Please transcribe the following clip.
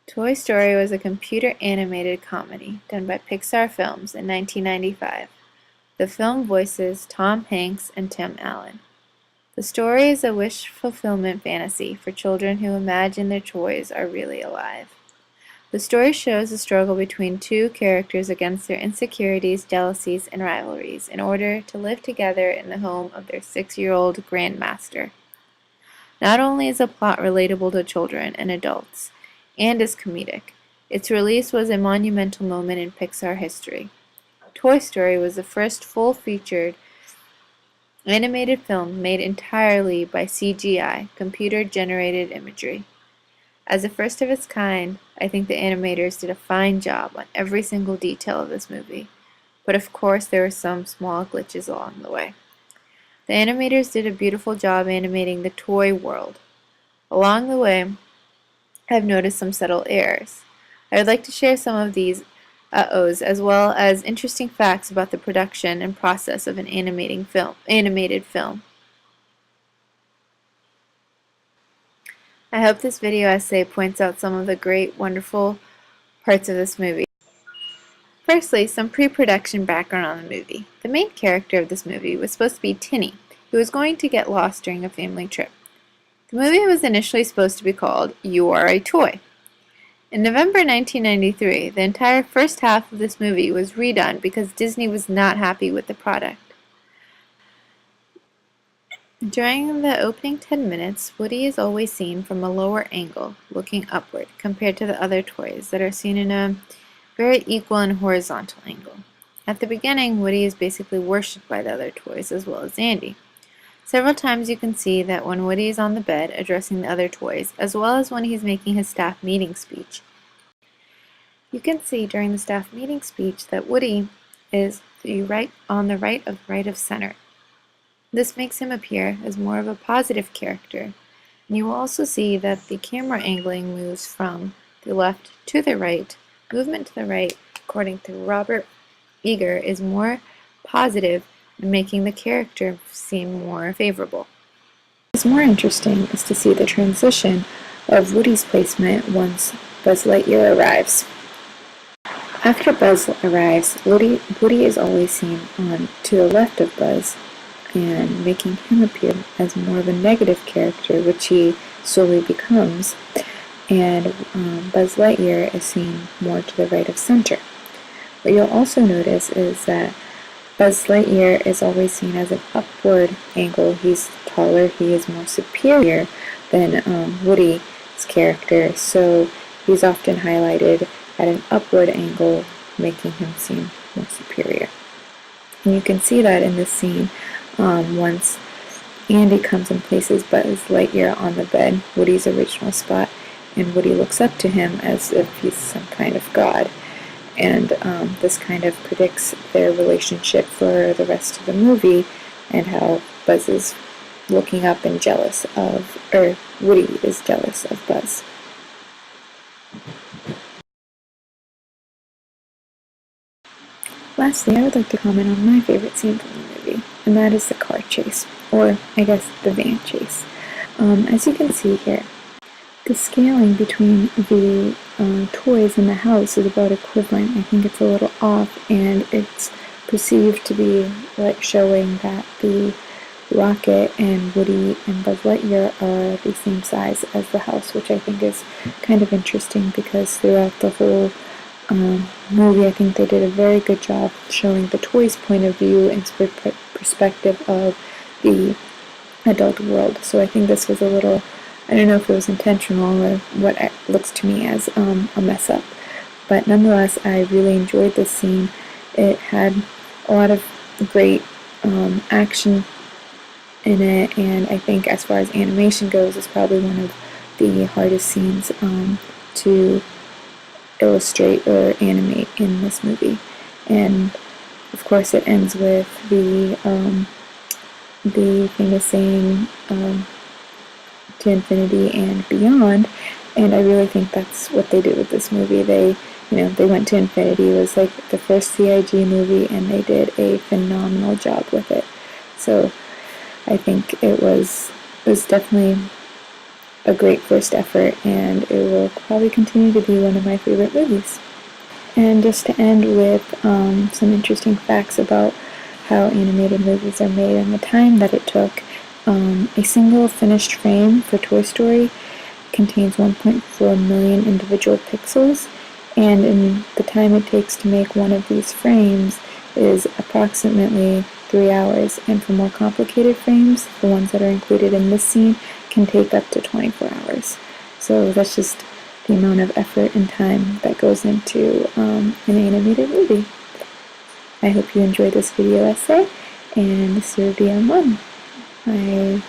Toy Story was a computer-animated comedy done by Pixar Films in 1995. The film voices Tom Hanks and Tim Allen. The story is a wish fulfillment fantasy for children who imagine their toys are really alive. The story shows the struggle between two characters against their insecurities, jealousies, and rivalries in order to live together in the home of their 6-year-old grandmaster. Not only is the plot relatable to children and adults, and is comedic, its release was a monumental moment in Pixar history. Toy Story was the first full-featured animated film made entirely by CGI, computer-generated imagery. As the first of its kind, I think the animators did a fine job on every single detail of this movie, but of course there were some small glitches along the way. The animators did a beautiful job animating the toy world. Along the way, I've noticed some subtle errors. I would like to share some of these uh-ohs as well as interesting facts about the production and process of an animated film. I hope this video essay points out some of the great, wonderful parts of this movie. Firstly, some pre-production background on the movie. The main character of this movie was supposed to be Tinny, who was going to get lost during a family trip. The movie was initially supposed to be called You Are a Toy. In November 1993, the entire first half of this movie was redone because Disney was not happy with the product. During the opening 10 minutes, Woody is always seen from a lower angle, looking upward, compared to the other toys that are seen in a very equal and horizontal angle. At the beginning, Woody is basically worshipped by the other toys as well as Andy. Several times you can see that when Woody is on the bed addressing the other toys, as well as when he's making his staff meeting speech. You can see during the staff meeting speech that Woody is on the right of center. This makes him appear as more of a positive character, and you will also see that the camera angling moves from the left to the right. Movement to the right, according to Robert Eager, is more positive and making the character seem more favorable. What's more interesting is to see the transition of Woody's placement once Buzz Lightyear arrives. After Buzz arrives, Woody is always seen on to the left of Buzz, and making him appear as more of a negative character, which he slowly becomes, and Buzz Lightyear is seen more to the right of center. What you'll also notice is that Buzz Lightyear is always seen as an upward angle. He's taller, he is more superior than Woody's character, so he's often highlighted at an upward angle, making him seem more superior. And you can see that in this scene once Andy comes and places Buzz Lightyear on the bed, Woody's original spot, and Woody looks up to him as if he's some kind of god. And this kind of predicts their relationship for the rest of the movie, and how Buzz is looking up and jealous of, or Woody is jealous of Buzz. Lastly, I would like to comment on my favorite scene from the movie, and that is the car chase, or I guess the van chase. As you can see here, the scaling between the toys in the house is about equivalent. I think it's a little off, and it's perceived to be like showing that the Rocket and Woody and Buzz Lightyear are the same size as the house, which I think is kind of interesting because throughout the whole movie, I think they did a very good job showing the toys' point of view and perspective of the adult world. So I think this was a little, I don't know if it was intentional or what looks to me as a mess up. But nonetheless, I really enjoyed this scene. It had a lot of great action in it, and I think as far as animation goes, it's probably one of the hardest scenes to illustrate or animate in this movie. And of course it ends with the famous saying to infinity and beyond, and I really think that's what they did with this movie. They went to infinity. It was like the first CIG movie, and they did a phenomenal job with it. So I think it was definitely a great first effort, and it will probably continue to be one of my favorite movies. And just to end with some interesting facts about how animated movies are made and the time that it took. A single finished frame for Toy Story contains 1.4 million individual pixels, and in the time it takes to make one of these frames is approximately 3 hours, and for more complicated frames, the ones that are included in this scene can take up to 24 hours. So that's just the amount of effort and time that goes into an animated movie. I hope you enjoyed this video essay, and this will be on one. I